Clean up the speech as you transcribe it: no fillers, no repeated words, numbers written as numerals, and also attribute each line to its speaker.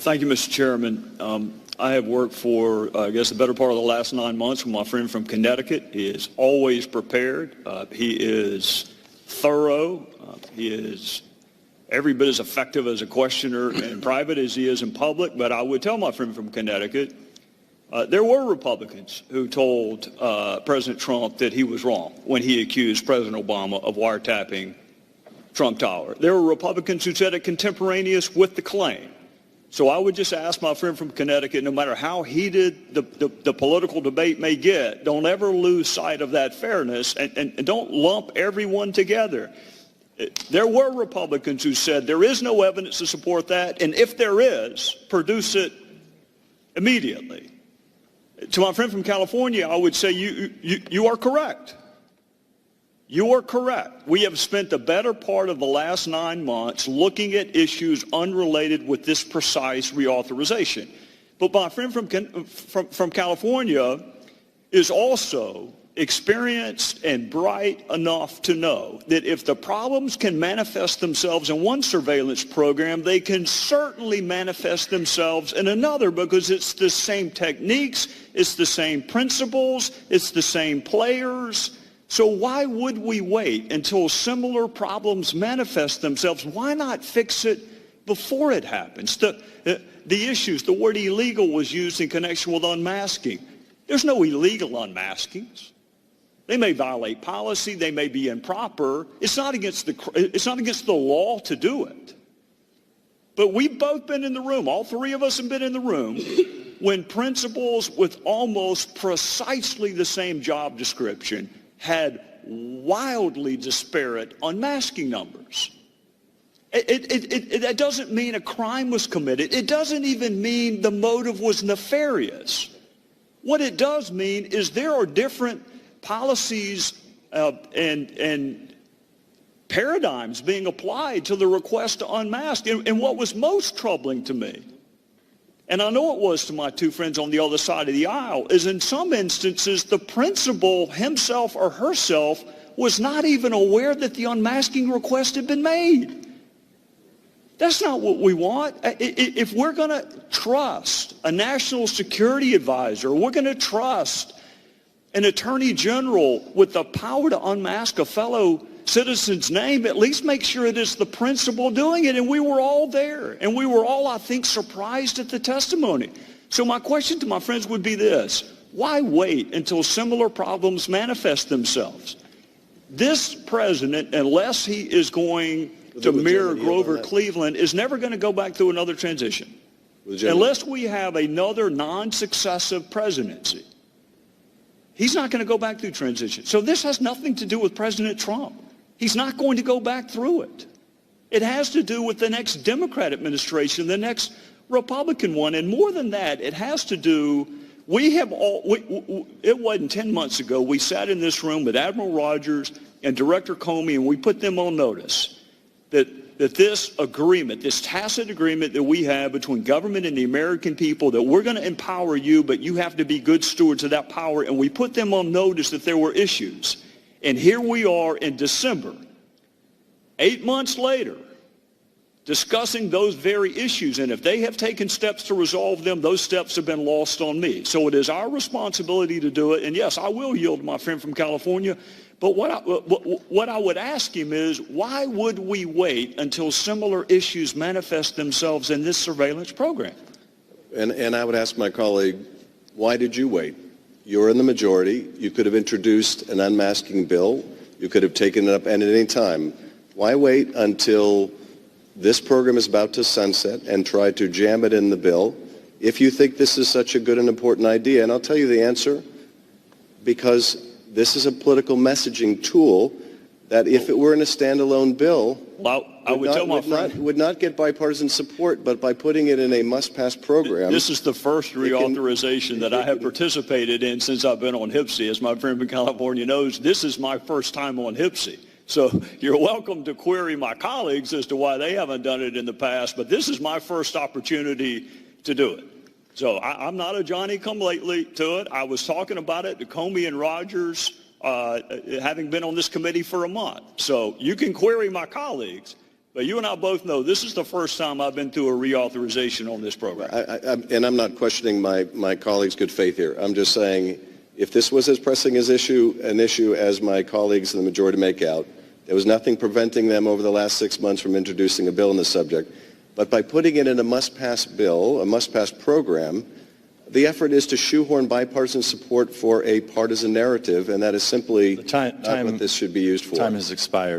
Speaker 1: Thank you, Mr. Chairman. I have worked for, I guess, the better part of the last 9 months with my friend from Connecticut. He is always prepared. He is thorough. He is every bit as effective as a questioner in private as he is in public. But I would tell my friend from Connecticut, there were Republicans who told President Trump that he was wrong when he accused President Obama of wiretapping Trump Tower. There were Republicans who said it contemporaneous with the claim. So I would just ask my friend from Connecticut, no matter how heated the political debate may get, don't ever lose sight of that fairness and don't lump everyone together. There were Republicans who said there is no evidence to support that, and if there is, produce it immediately. To my friend from California, I would say you are correct. You are correct. We have spent the better part of the last 9 months looking at issues unrelated with this precise reauthorization. But my friend from California is also experienced and bright enough to know that if the problems can manifest themselves in one surveillance program, they can certainly manifest themselves in another, because it's the same techniques, it's the same principles, it's the same players. So why would we wait until similar problems manifest themselves? Why not fix it before it happens? The issues, the word illegal was used in connection with unmasking. There's no illegal unmaskings. They may violate policy. They may be improper. It's not against the law to do it. But we've both been in the room. All three of us have been in the room when principals with almost precisely the same job description had wildly disparate unmasking numbers. That doesn't mean a crime was committed. It doesn't even mean the motive was nefarious. What it does mean is there are different policies and paradigms being applied to the request to unmask. And what was most troubling to me, and I know it was to my two friends on the other side of the aisle, is in some instances the principal himself or herself was not even aware that the unmasking request had been made. That's not what we want. If we're going to trust a national security advisor, we're going to trust an attorney general with the power to unmask a fellow citizen's name, at least make sure it is the principal doing it. And we were all there. And we were all, I think, surprised at the testimony. So my question to my friends would be this: why wait until similar problems manifest themselves? This president, unless he is going to mirror Grover Cleveland, is never going to go back through another transition. Unless we have another non-successive presidency, he's not going to go back through transition. So this has nothing to do with President Trump. He's not going to go back through it. It has to do with the next Democrat administration, the next Republican one. And more than that, it has to do, it wasn't 10 months ago, we sat in this room with Admiral Rogers and Director Comey, and we put them on notice that this agreement, this tacit agreement that we have between government and the American people, that we're going to empower you, but you have to be good stewards of that power. And we put them on notice that there were issues. And here we are in December, 8 months later, discussing those very issues. And if they have taken steps to resolve them, those steps have been lost on me. So it is our responsibility to do it. And yes, I will yield to my friend from California. But what I would ask him is, why would we wait until similar issues manifest themselves in this surveillance program?
Speaker 2: And I would ask my colleague, why did you wait? You're in the majority. You could have introduced an unmasking bill. You could have taken it up at any time. Why wait until this program is about to sunset and try to jam it in the bill if you think this is such a good and important idea? And I'll tell you the answer: because this is a political messaging tool that, if it were in a standalone bill, would not get bipartisan support, but by putting it in a must-pass program.
Speaker 1: This is the first reauthorization that I have participated in since I've been on HPSI. As my friend from California knows, this is my first time on HPSI. So you're welcome to query my colleagues as to why they haven't done it in the past, but this is my first opportunity to do it. So I'm not a Johnny-come-lately to it. I was talking about it to Comey and Rogers, having been on this committee for a month. So you can query my colleagues, But you and I both know this is the first time I've been through a reauthorization on this program.
Speaker 2: And I'm not questioning my colleagues' good faith here. I'm just saying, if this was as pressing an issue as my colleagues in the majority make out, there was nothing preventing them over the last 6 months from introducing a bill on the subject. But by putting it in a must-pass bill, a must-pass program, the effort is to shoehorn bipartisan support for a partisan narrative, and that is simply not what this should be used for.
Speaker 3: Time has expired.